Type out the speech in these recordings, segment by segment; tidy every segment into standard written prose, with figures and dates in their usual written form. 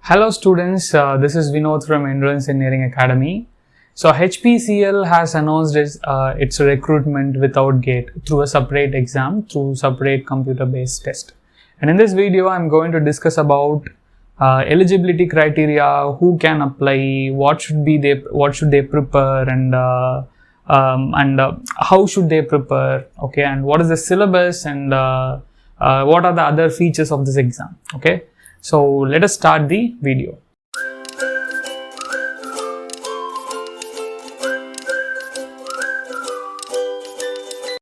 Hello students, this is Vinod from Endurance Engineering Academy. So HPCL has announced its recruitment without gate through a separate exam, through separate computer-based test. And in this video, I'm going to discuss about eligibility criteria, who can apply, what should they prepare, and how should they prepare, okay, and what is the syllabus, and what are the other features of this exam, okay. So let us start the video.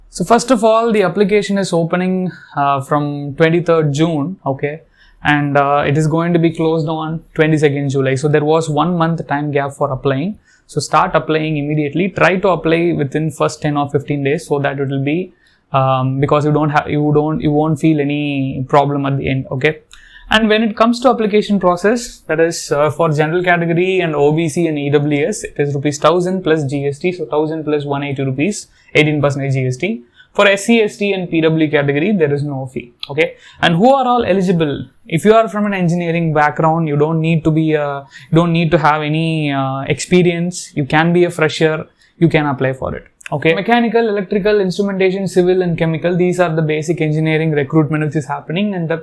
So first of all, the application is opening from 23rd June, okay, and it is going to be closed on 22nd July. So there was 1 month time gap for applying. So start applying immediately. Try to apply within first 10 or 15 days so that it will be because you won't feel any problem at the end, okay. And when it comes to application process, that is for general category and OBC and EWS, it is rupees 1000 plus GST, so 1000 plus 180 rupees, 18% GST. For SC, ST and PW category, there is no fee, okay. And who are all eligible? If you are from an engineering background, you don't need to have any experience. You can be a fresher. You can apply for it. Okay, mechanical, electrical, instrumentation, civil and chemical, these are the basic engineering recruitment which is happening, and the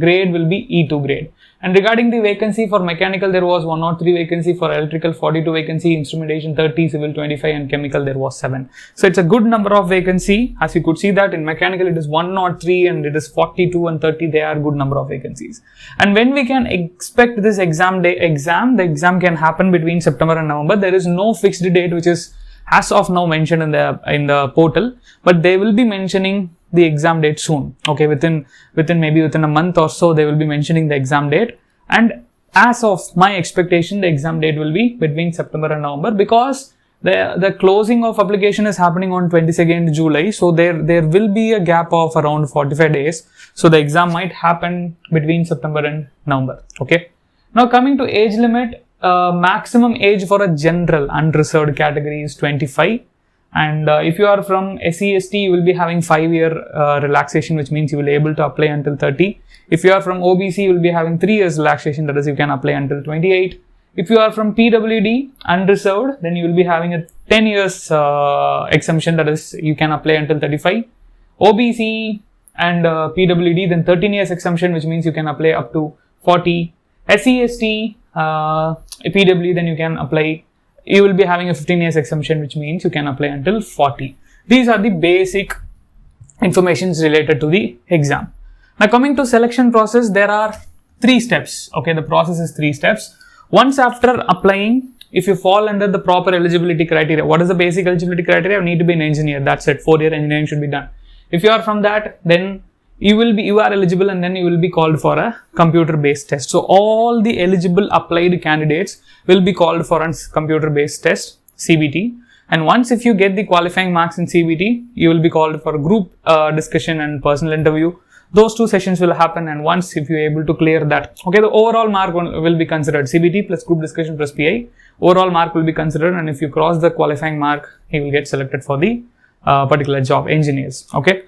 grade will be E2 grade. And regarding the vacancy, for mechanical there was 103 vacancy, for electrical 42 vacancy, instrumentation 30, civil 25 and chemical there was 7. So it's a good number of vacancy. As you could see that in mechanical it is 103 and it is 42 and 30, they are good number of vacancies. And when we can expect this the exam can happen between September and November. There is no fixed date which is as of now mentioned in the portal, but they will be mentioning the exam date soon, okay, within a month or so they will be mentioning the exam date. And as of my expectation, the exam date will be between September and November, because the closing of application is happening on 22nd July, so there will be a gap of around 45 days, so the exam might happen between September and November, okay. Now coming to age limit, maximum age for a general unreserved category is 25, and if you are from SC, ST, you will be having 5-year relaxation, which means you will be able to apply until 30. If you are from OBC, you will be having 3 years relaxation, that is you can apply until 28. If you are from PWD unreserved, then you will be having a 10 years exemption, that is you can apply until 35. OBC and PWD, then 13 years exemption, which means you can apply up to 40. SC, ST, PW, then you can apply, you will be having a 15 years exemption, which means you can apply until 40. These are the basic informations related to the exam. Now coming to selection process, there are 3 steps, okay, the process is 3 steps. Once after applying, if you fall under the proper eligibility criteria, what is the basic eligibility criteria? You need to be an engineer, that's it, 4-year engineering should be done. If you are from that, then you are eligible, and then you will be called for a computer based test. So all the eligible applied candidates will be called for a computer based test, CBT. And once if you get the qualifying marks in CBT, you will be called for a group discussion and personal interview. Those 2 sessions will happen, and once if you are able to clear that, okay, the overall mark will be considered, CBT plus group discussion plus PI, overall mark will be considered, and if you cross the qualifying mark, you will get selected for the particular job, engineers, okay,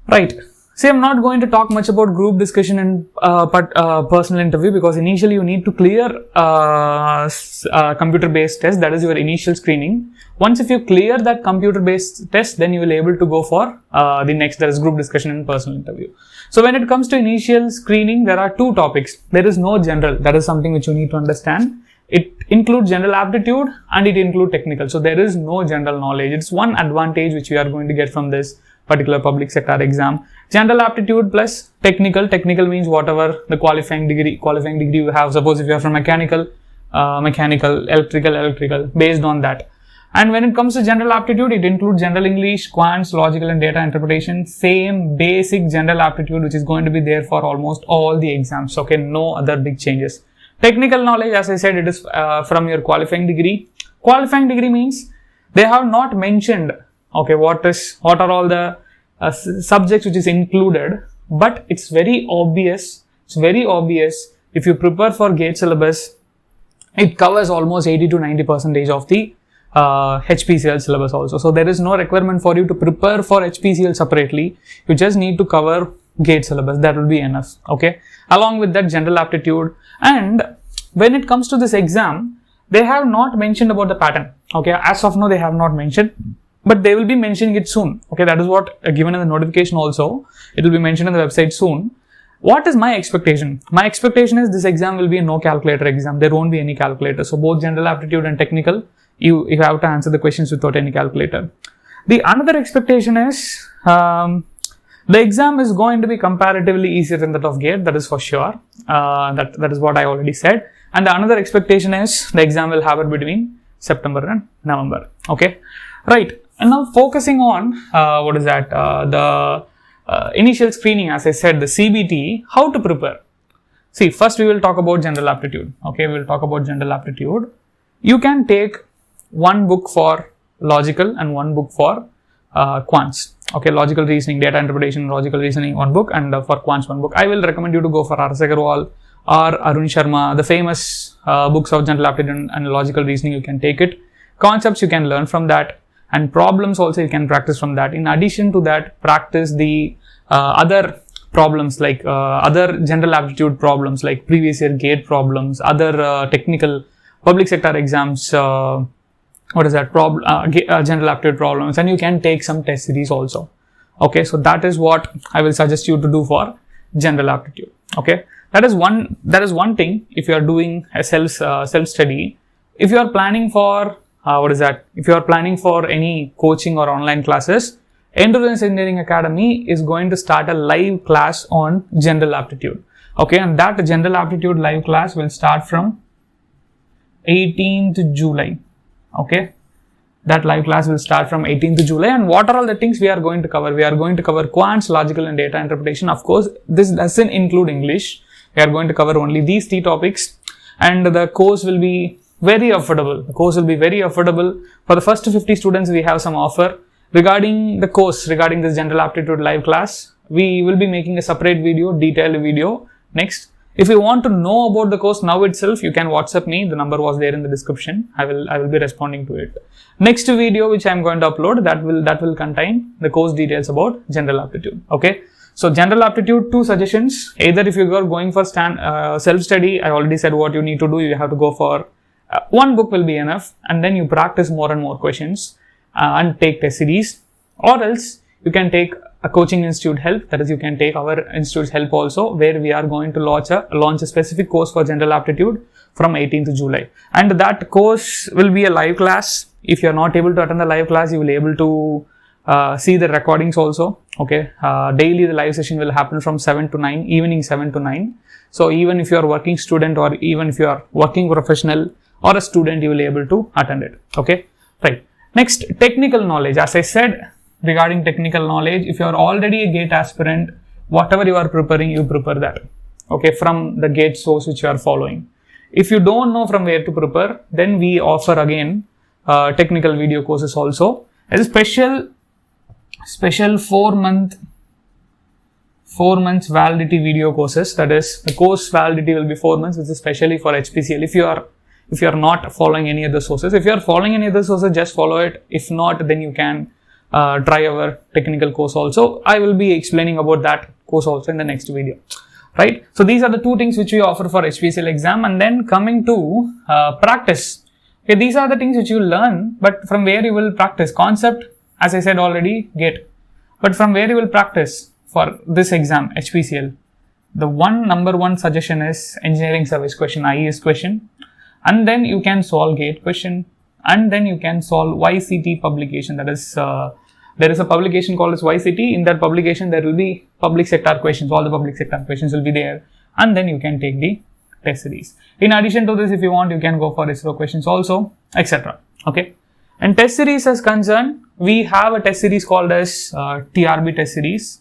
right. See, I'm not going to talk much about group discussion and personal interview, because initially you need to clear computer-based test, that is your initial screening. Once if you clear that computer-based test, then you will be able to go for the next, that is group discussion and personal interview. So when it comes to initial screening, there are 2 topics. There is no general, that is something which you need to understand. It includes general aptitude and it includes technical. So there is no general knowledge. It's one advantage which we are going to get from this particular public sector exam. General aptitude plus technical means whatever the qualifying degree you have. Suppose if you are from mechanical, electrical, based on that. And when it comes to general aptitude, it includes general English, quants, logical and data interpretation, same basic general aptitude which is going to be there for almost all the exams, okay, no other big changes. Technical knowledge, as I said, it is from your qualifying degree. Qualifying degree means they have not mentioned, okay, what are all the subjects which is included, but it's very obvious if you prepare for gate syllabus, it covers almost 80 to 90% of the HPCL syllabus also. So there is no requirement for you to prepare for HPCL separately. You just need to cover GATE syllabus. That will be enough. Okay. Along with that, general aptitude. And when it comes to this exam, they have not mentioned about the pattern. Okay. As of now, they have not mentioned, but they will be mentioning it soon. Okay. That is what given in the notification also. It will be mentioned on the website soon. What is my expectation? My expectation is this exam will be a no calculator exam. There won't be any calculator. So both general aptitude and technical, you have to answer the questions without any calculator. The another expectation is the exam is going to be comparatively easier than that of GATE. That is for sure. That is what I already said. And the another expectation is the exam will happen between September and November. Okay, right. And now focusing on the initial screening, as I said, the CBT, how to prepare. See, first we will talk about general aptitude. Okay, we will talk about general aptitude. You can take one book for logical and one book for quants. Okay, logical reasoning, data interpretation, logical reasoning, one book, and for quants, one book. I will recommend you to go for R.S. Agarwal or Arun Sharma, the famous books of general aptitude and logical reasoning. You can take it. Concepts you can learn from that, and problems also you can practice from that. In addition to that, practice the other problems like other general aptitude problems like previous year GATE problems, other technical public sector exams, general aptitude problems, and you can take some test series also. Okay, so that is what I will suggest you to do for general aptitude. Okay, that is one thing. If you are doing a self study, if you are planning for if you are planning for any coaching or online classes, Endurance Engineering Academy is going to start a live class on general aptitude. Okay, and that general aptitude live class will start from 18th July. Okay, that live class will start from 18th July. And what are all the things we are going to cover? We are going to cover quants, logical and data interpretation. Of course, this doesn't include English. We are going to cover only these 3 topics, and the course will be very affordable. The course will be very affordable. For the first 50 students, we have some offer. Regarding the course, regarding this general aptitude live class, we will be making a separate video, detailed video next. If you want to know about the course now itself, you can WhatsApp me. The number was there in the description. I will be responding to it. Next video which I am going to upload, that will contain the course details about general aptitude. Okay. So general aptitude, 2 suggestions. Either if you are going for self-study, I already said what you need to do. You have to go for one book will be enough, and then you practice more and more questions and take test series, or else you can take a coaching institute help. That is, you can take our institute's help also, where we are going to launch a specific course for general aptitude from 18th July. And that course will be a live class. If you are not able to attend the live class, you will be able to see the recordings also. Okay, daily the live session will happen from 7 to 9, evening 7 to 9. So even if you are working student or even if you are working professional or a student, you will be able to attend it. Okay, right. Next, technical knowledge. As I said, regarding technical knowledge, if you are already a GATE aspirant, whatever you are preparing, you prepare that. Okay, from the GATE source which you are following. If you don't know from where to prepare, then we offer again technical video courses also. As a special 4 months validity video courses. That is, the course validity will be 4 months, which is especially for HPCL. If you are not following any other sources, if you are following any other sources, just follow it. If not, then you can try our technical course also. I will be explaining about that course also in the next video. Right? So these are the 2 things which we offer for HPCL exam. And then coming to practice. Okay, these are the things which you learn, but from where you will practice. Concept, as I said already, GATE. But from where you will practice for this exam, HPCL. The number one suggestion is engineering service question, IES question. And then you can solve GATE question. And then you can solve YCT publication. That is, there is a publication called as YCT. In that publication, there will be public sector questions. All the public sector questions will be there. And then you can take the test series. In addition to this, if you want, you can go for ISRO questions also, etc. Okay. And test series as concerned, we have a test series called as TRB test series,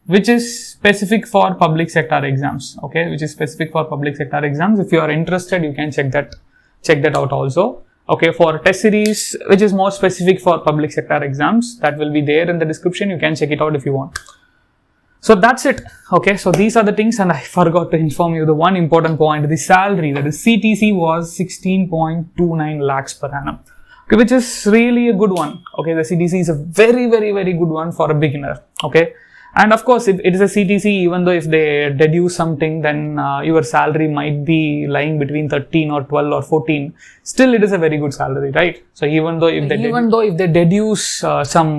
which is specific for public sector exams. Okay, which is specific for public sector exams. If you are interested, you can check that out also. Okay, for test series, which is more specific for public sector exams, that will be there in the description. You can check it out if you want. So that's it. Okay, so these are the things, and I forgot to inform you the one important point. The salary, that is CTC, was 16.29 lakhs per annum. Okay, which is really a good one. Okay, the CTC is a very, very, very good one for a beginner. Okay, And of course, if it is a CTC, even though if they deduce something, then your salary might be lying between 13 or 12 or 14. Still, it is a very good salary, right? So even though if they deduce from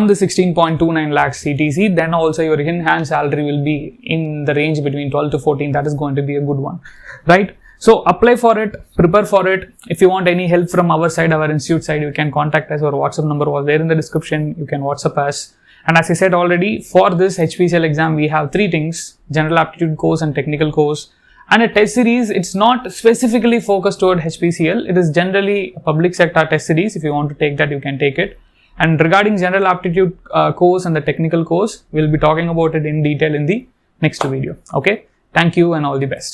the 16.29 lakhs CTC, then also your in-hand salary will be in the range between 12 to 14. That is going to be a good one, right? So apply for it, prepare for it. If you want any help from our side, our institute side, you can contact us. Our WhatsApp number was there in the description. You can WhatsApp us. And as I said already, for this HPCL exam, we have 3 things: general aptitude course and technical course. And a test series, it's not specifically focused toward HPCL. It is generally a public sector test series. If you want to take that, you can take it. And regarding general aptitude course and the technical course, we'll be talking about it in detail in the next video. Okay. Thank you and all the best.